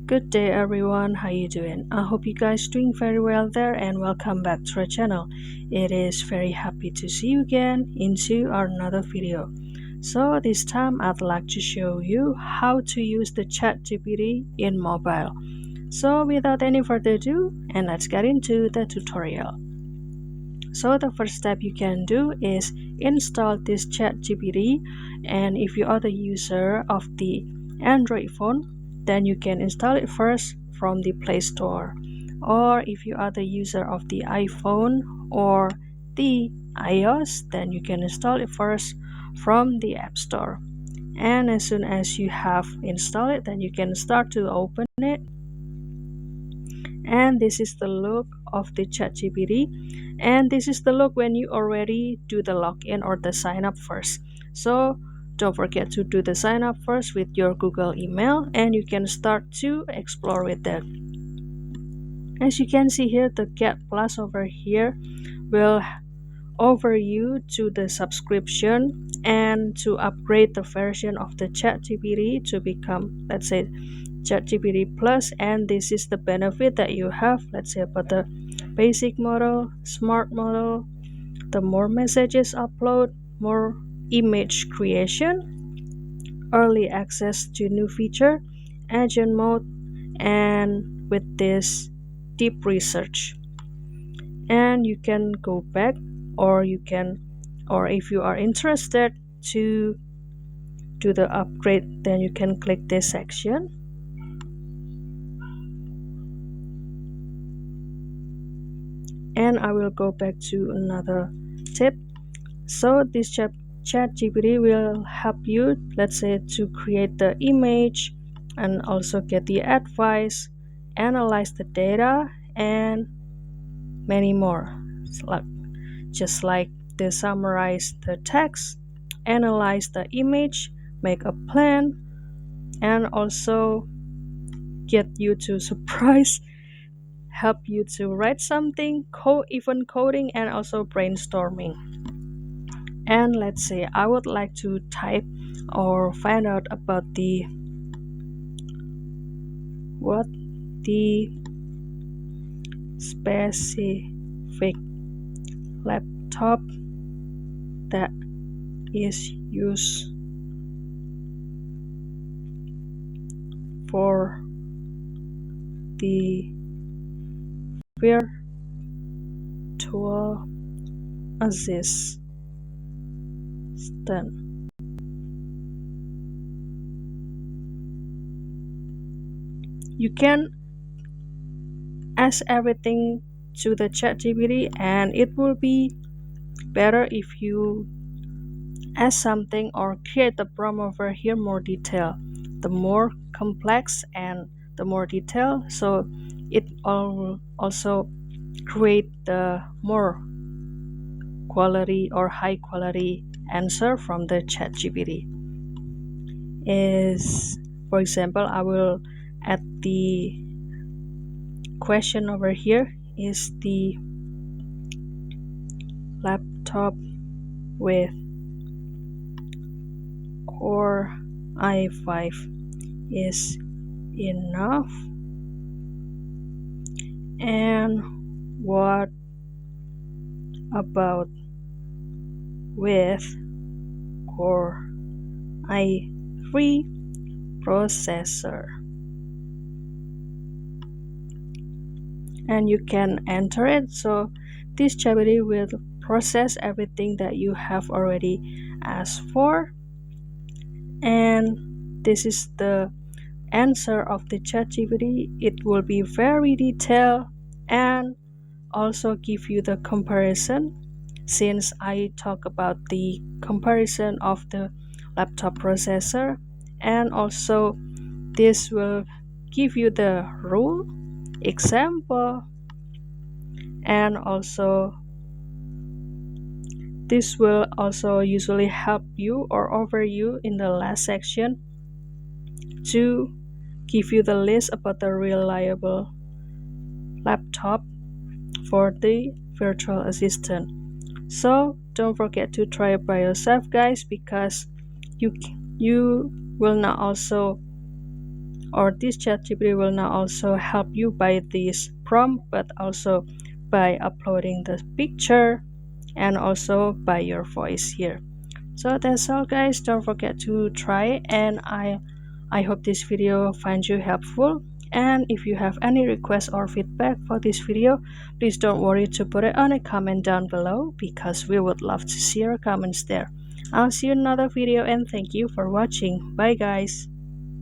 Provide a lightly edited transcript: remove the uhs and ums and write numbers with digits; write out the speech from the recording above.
Good day everyone, how you doing? I hope you guys doing very well there and welcome back to our channel. It is very happy to see you again into our another video. So this time I'd like to show you how to use the ChatGPT in mobile. So without any further ado, and let's get into the tutorial. So the first step you can do is install this ChatGPT, and if you are the user of the Android phone, then you can install it first from the Play Store. Or if you are the user of the iPhone or the iOS, then you can install it first from the App Store. And as soon as you have installed it, then you can start to open it. And this is the look of the ChatGPT, and this is the look when you already do the login or the sign up first. So don't forget to do the sign up first with your Google email, and you can start to explore with that. As you can see here, the Get Plus over here will offer you to the subscription and to upgrade the version of the ChatGPT to become, let's say, ChatGPT Plus, and this is the benefit that you have, let's say, about the basic model, smart model, the more messages upload, more image creation, early access to new feature, agent mode, and with this deep research. And you can go back, or if you are interested to do the upgrade, then you can click this section. And I will go back to another tip. So this ChatGPT will help you, let's say, to create the image and also get the advice, analyze the data, and many more. Just like they summarize the text, analyze the image, make a plan, and also get you to surprise, help you to write something, even coding, and also brainstorming. And let's say I would like to type or find out about the specific laptop that is used for the virtual assistant. You can ask everything to the ChatGPT, and it will be better if you ask something or create the prompt over here more detail. The more complex and the more detail, so it also create the more quality or high quality answer from the ChatGPT. For example, I will add the question over here: is the laptop with Core i5 is enough? And what about with Core i3 processor? And you can enter it, so this ChatGPT will process everything that you have already asked for, and this is the answer of the ChatGPT. It will be very detailed and also give you the comparison, since I talk about the comparison of the laptop processor, and also this will give you the rule, example, and also this will also usually help you or offer you in the last section to give you the list about the reliable laptop for the virtual assistant. So don't forget to try it by yourself, guys, because you will not also or this ChatGPT will now also help you by this prompt, but also by uploading the picture and also by your voice here. So that's all guys, don't forget to try, and I hope this video finds you helpful. And if you have any requests or feedback for this video, please don't worry to put it on a comment down below, because we would love to see your comments there. I'll see you in another video, and thank you for watching. Bye guys.